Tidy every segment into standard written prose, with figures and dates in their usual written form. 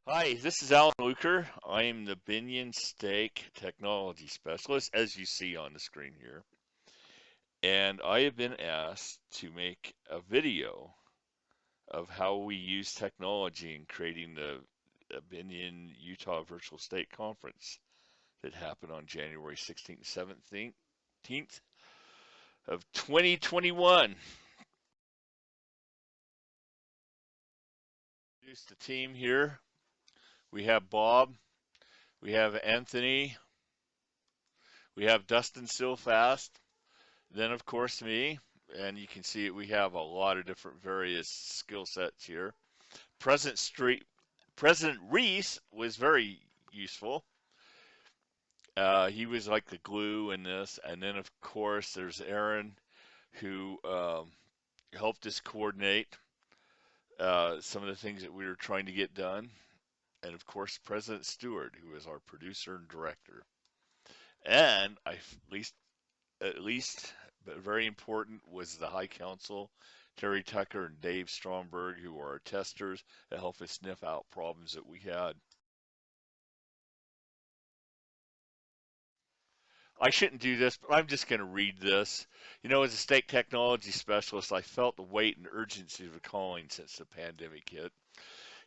Hi, this is Alan Luker. I am the Bennion Steak Technology Specialist, as you see on the screen here. And I have been asked to make a video of how we use technology in creating the Bennion, Utah Virtual State Conference that happened on January 16th, 17th of 2021. Introduce the team here. We have Bob, we have Anthony, we have Dustin Silfast, then, of course, me, and you can see we have a lot of different various skill sets here. President Street, President Reese was very useful. He was like the glue in this, and then of course there's Aaron, who helped us coordinate some of the things that we were trying to get done, and of course President Stewart, who is our producer and director. And at least, but very important, was the High Council, Terry Tucker and Dave Stromberg, who were our testers that helped us sniff out problems that we had. I shouldn't do this, but I'm just going to read this. As a state technology specialist, I felt the weight and urgency of the calling since the pandemic hit.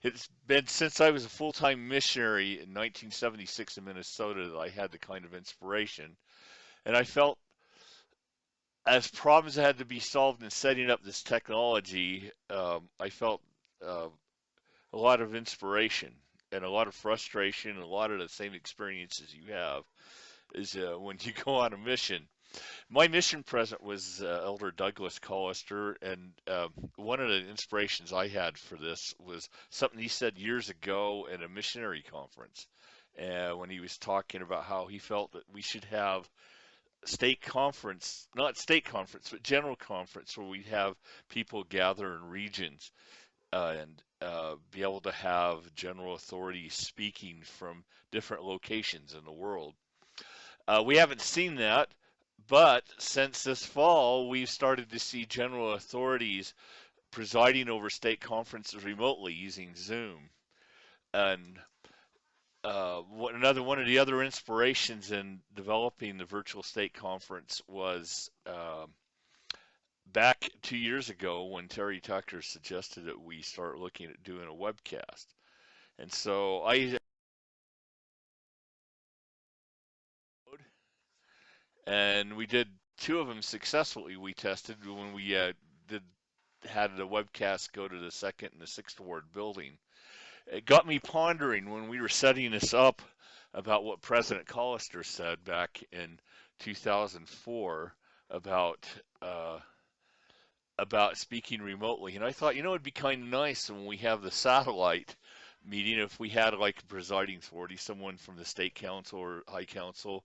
It's been since I was a full time missionary in 1976 in Minnesota that I had the kind of inspiration. And I felt as problems had to be solved in setting up this technology, I felt uh, a lot of inspiration and a lot of frustration, and a lot of the same experiences you have is when you go on a mission. My mission president was Elder Douglas Collister, and one of the inspirations I had for this was something he said years ago at a missionary conference, when he was talking about how he felt that we should have state conference, not state conference, but general conference, where we have people gather in regions and be able to have general authorities speaking from different locations in the world. We haven't seen that, but since this fall, we've started to see general authorities presiding over state conferences remotely using Zoom. And another one of the other inspirations in developing the virtual state conference was back 2 years ago when Terry Tucker suggested that we start looking at doing a webcast. And so I and we did two of them successfully. We tested when we did had the webcast go to the second and the sixth ward building. It got me pondering when we were setting this up about what President Collister said back in 2004 about uh, about speaking remotely, and I thought, it'd be kind of nice when we have the satellite meeting if we had like a presiding authority, someone from the state council or high council,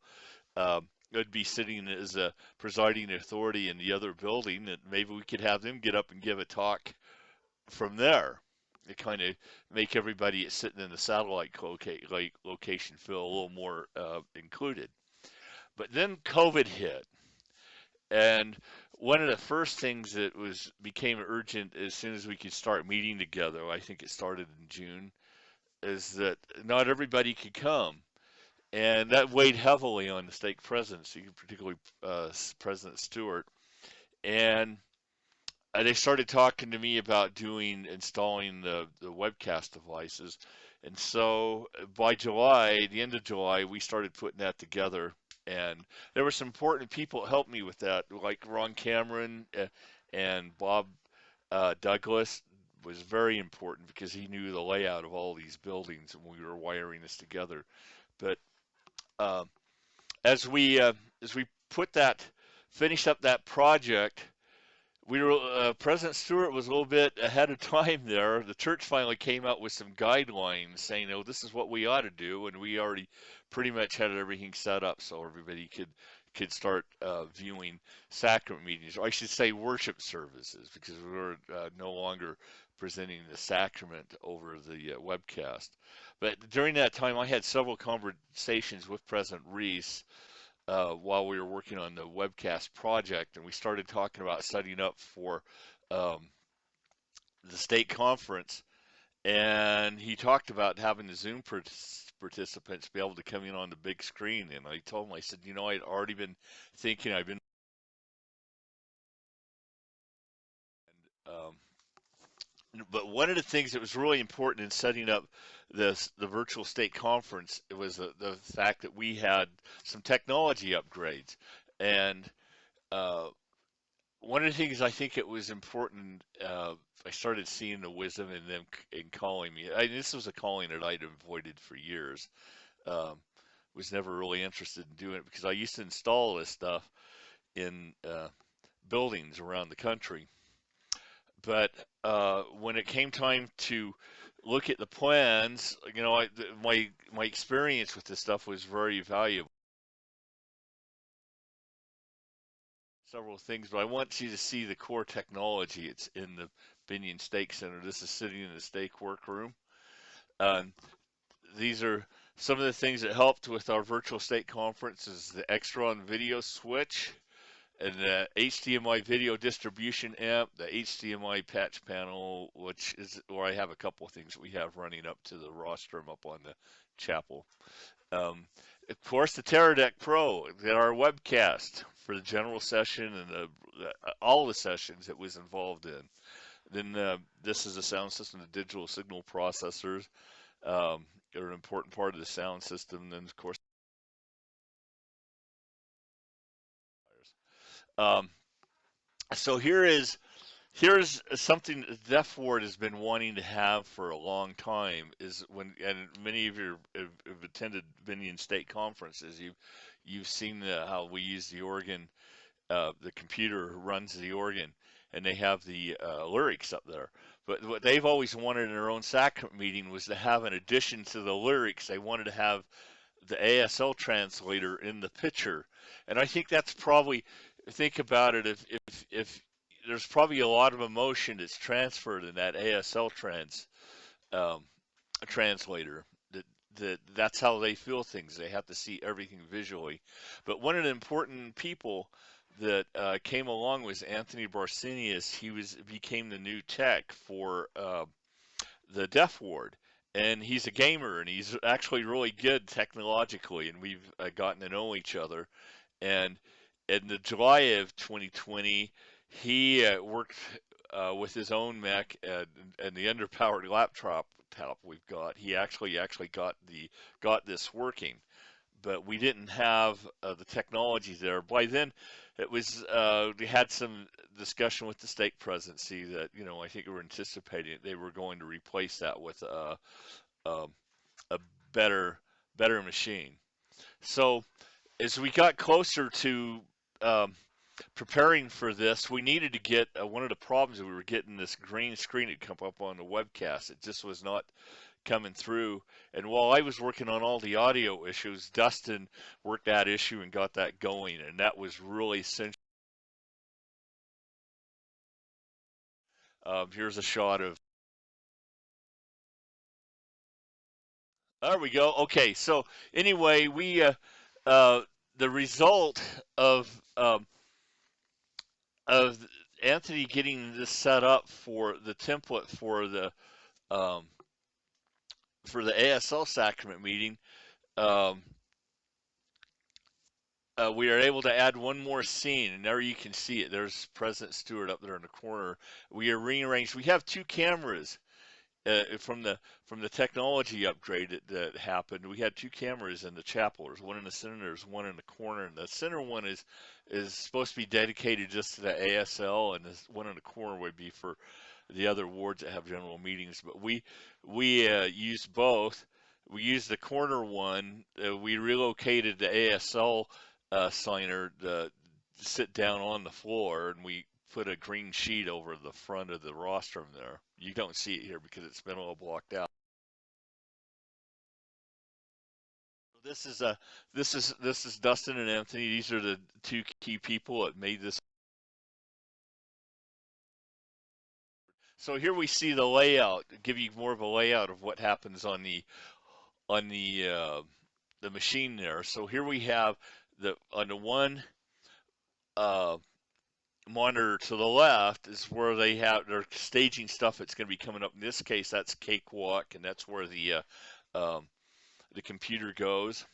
would be sitting as a presiding authority in the other building, and maybe we could have them get up and give a talk from there. It kind of make everybody sitting in the satellite location feel a little more included. But then COVID hit, and one of the first things that was became urgent as soon as we could start meeting together, I think it started in June, is that not everybody could come. And that weighed heavily on the state presidency, particularly President Stewart. And they started talking to me about installing the webcast devices. And so by July, the end of July, we started putting that together. And there were some important people that helped me with that, like Ron Cameron and Bob Douglas was very important because he knew the layout of all these buildings and we were wiring this together. But uh, as we put that, finish up that project, we were President Stewart was a little bit ahead of time there. The church finally came out with some guidelines saying, "Oh, this is what we ought to do," and we already pretty much had everything set up so everybody could start viewing sacrament meetings, or I should say worship services, because we were no longer presenting the sacrament over the webcast. But during that time, I had several conversations with President Reese while we were working on the webcast project, and we started talking about setting up for um, the state conference. and he talked about having the Zoom participants be able to come in on the big screen. And I told him, I said, I'd already been thinking, um, but one of the things that was really important in setting up the virtual state conference, it was the fact that we had some technology upgrades. And uh, one of the things I think it was important, I started seeing the wisdom in them in calling me. This was a calling that I'd avoided for years. Um, was never really interested in doing it because I used to install this stuff in buildings around the country. But when it came time to look at the plans, my experience with this stuff was very valuable. Several things, but I want you to see the core technology. It's in the Bennion Stake Center. This is sitting in the stake workroom. Um, these are some of the things that helped with our virtual stake conference is the Extron video switch and the HDMI video distribution amp, the HDMI patch panel, which is where I have a couple of things we have running up to the rostrum up on the chapel. Um, of course, the Teradek Pro, our webcast for the general session and all the sessions it was involved in. Then this is a sound system, the digital signal processors are an important part of the sound system. Then, of course, um, so here's something that Deaf Ward has been wanting to have for a long time is when, and many of you have attended Bennion State conferences, you've seen how we use the organ, the computer runs the organ, and they have the lyrics up there. But what they've always wanted in their own sacrament meeting was to have, in addition to the lyrics, they wanted to have the ASL translator in the picture. And I think that's probably, think about it, if there's probably a lot of emotion that's transferred in that ASL um, translator. That's how they feel things. They have to see everything visually. But one of the important people that came along was Anthony Barsinius. He became the new tech for the deaf ward. And he's a gamer, and he's actually really good technologically, and we've gotten to know each other. And in the July of 2020, he worked with his own Mac and the underpowered laptop we've got. He actually got this working, but we didn't have the technology there. By then, it was we had some discussion with the stake presidency that I think we were anticipating they were going to replace that with a, a better machine. So as we got closer to um, preparing for this, we needed to get one of the problems that we were getting this green screen to come up on the webcast. It just was not coming through. And while I was working on all the audio issues, Dustin worked that issue and got that going, and that was really essential. Here's a shot of. There we go. Okay, so anyway, we uh, the result of um, of Anthony getting this set up for the template um, for the ASL sacrament meeting. Um, we are able to add one more scene, and there you can see it. There's President Stewart up there in the corner. We are rearranged. We have two cameras from the technology upgrade that happened. We had two cameras in the chapel. There's one in the center. There's one in the corner, and the center one is supposed to be dedicated just to the ASL, and this one in the corner would be for the other wards that have general meetings. But we use both. We used the corner one. We relocated the ASL signer to sit down on the floor, and we put a green sheet over the front of the rostrum there. You don't see it here because it's been all blocked out. This is this is Dustin and Anthony. These are the two key people that made this. So here we see the layout. Give you more of a layout of what happens on on the machine there. So here we have the on the one uh, monitor to the left is where they're staging stuff that's going to be coming up. In this case, that's Cakewalk, and that's where um, the computer goes.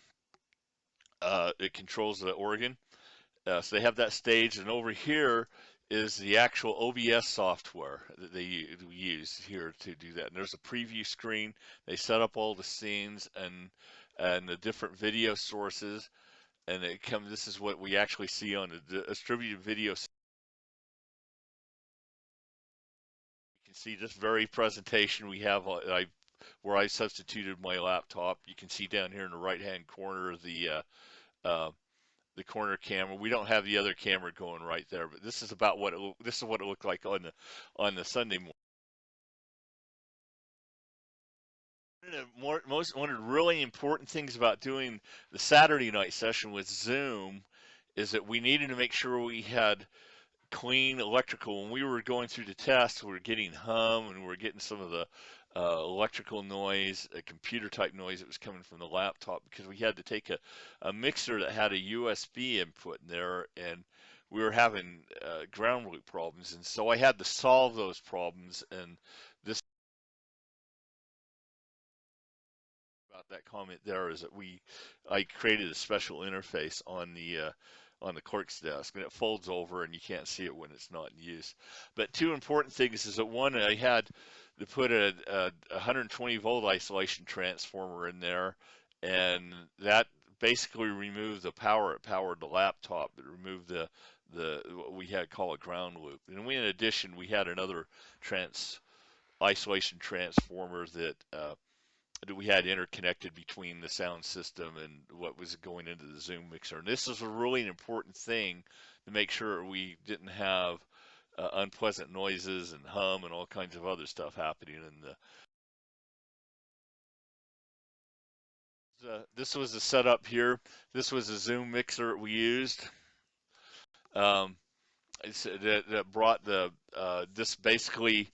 It controls the organ. So they have that staged, and over here is the actual OBS software that they use here to do that. And there's a preview screen. They set up all the scenes and the different video sources, and it comes. This is what we actually see on the distributed video. You can see this very presentation we have. Where I substituted my laptop. You can see down here in the right-hand corner uh, the corner camera. We don't have the other camera going right there, but this is about this is what it looked like on the Sunday morning. One of the really important things about doing the Saturday night session with Zoom is that we needed to make sure we had clean electrical. When we were going through the test, we were getting hum and we were getting some of the electrical noise, computer type noise that was coming from the laptop because we had to take a mixer that had a USB input in there, and we were having ground loop problems. And so I had to solve those problems. And this about that comment there is that I created a special interface on the clerk's desk, and it folds over, and you can't see it when it's not in use. But two important things is that one, I had to put a 120 volt isolation transformer in there, and that basically removed the power. It powered the laptop. It removed the what we had called a ground loop. And in addition, we had another isolation transformer that we had interconnected between the sound system and what was going into the Zoom mixer. And this is a really important thing to make sure we didn't have unpleasant noises and hum and all kinds of other stuff happening in this was the setup here. This was a Zoom mixer we used. Um, that brought this basically.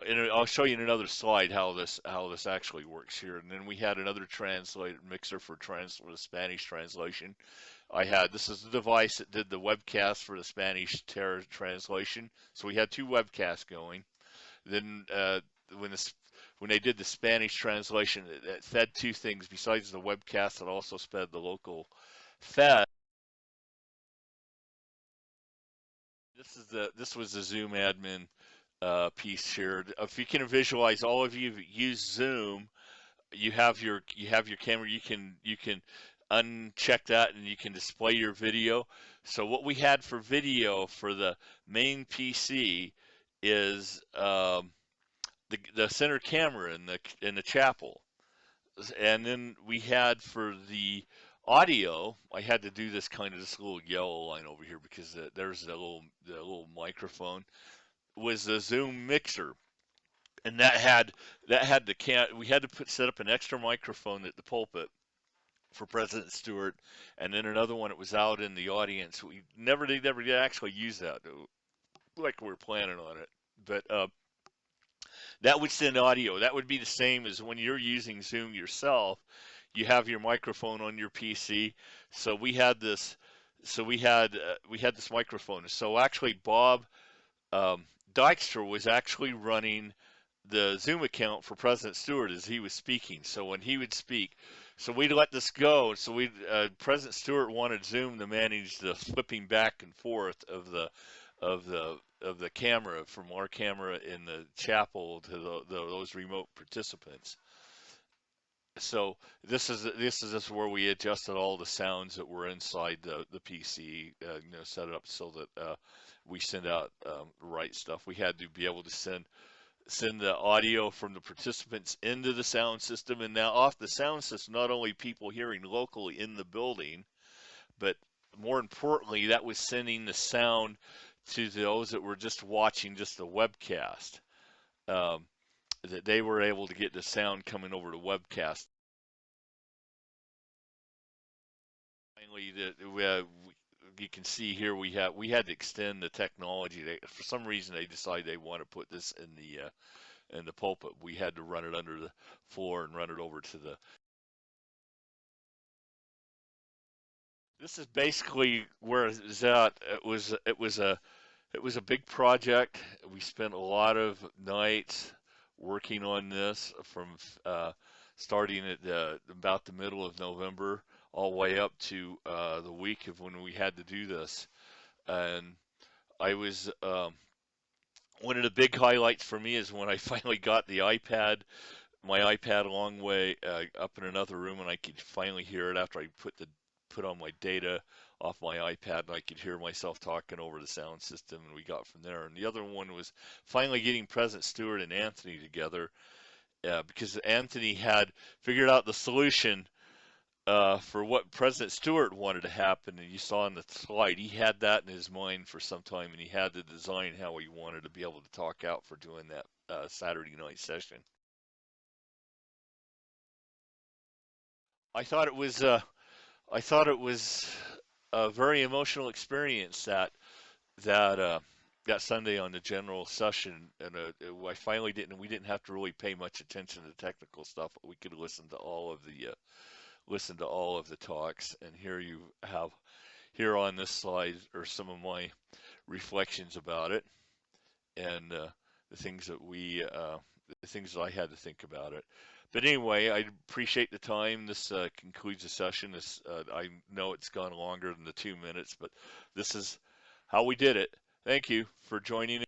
And I'll show you in another slide how this actually works here. And then we had another translator mixer for the Spanish translation. This is the device that did the webcast for the Spanish translation. So we had two webcasts going. Then when this when they did the Spanish translation, it fed two things besides the webcast. It also fed the local fed. This was the Zoom admin piece here. If you can visualize, all of you use Zoom, you have your camera. You can uncheck that and you can display your video. So what we had for video for the main PC is the center camera in the chapel, and then we had for the audio. I had to do this little yellow line over here because there's the little microphone was the Zoom mixer, and that had we had to set up an extra microphone at the pulpit for President Stewart, and then another one that was out in the audience. We never did actually use that, like we were planning on it, but that would send audio. That would be the same as when you're using Zoom yourself. You have your microphone on your PC. So we had this microphone. So actually, Bob um, Dykstra was actually running the Zoom account for President Stewart as he was speaking. So when he would speak, so we'd let this go. So President Stewart wanted Zoom to manage the flipping back and forth of the camera from our camera in the chapel to those remote participants. So this is where we adjusted all the sounds that were inside the PC, set it up so that we send out the right stuff. We had to be able to send the audio from the participants into the sound system, and now off the sound system, not only people hearing locally in the building, but more importantly, that was sending the sound to those that were just watching just the webcast. Um, that they were able to get the sound coming over the webcast. Finally, you can see here we had to extend the technology. For some reason, they decided they want to put this in the pulpit. We had to run it under the floor and run it over to the. This is basically where it was at. It was a It was a big project. We spent a lot of nights working on this from uh, starting at about the middle of November all the way up to the week of when we had to do this. And I was one of the big highlights for me is when I finally got my iPad a long way up in another room, and I could finally hear it after I put on my data off my iPad, and I could hear myself talking over the sound system, and we got from there. And the other one was finally getting President Stewart and Anthony together, because Anthony had figured out the solution for what President Stewart wanted to happen, and you saw on the slide, he had that in his mind for some time, and he had to design how he wanted to be able to talk out for doing that Saturday night session. I thought it was I thought it was a very emotional experience that Sunday on the general session, and I finally didn't. We didn't have to really pay much attention to the technical stuff. But we could listen to all of the talks, and here on this slide are some of my reflections about it, and the things that we the things that I had to think about it. But anyway, I appreciate the time. This concludes the session. I know it's gone longer than the 2 minutes, but this is how we did it. Thank you for joining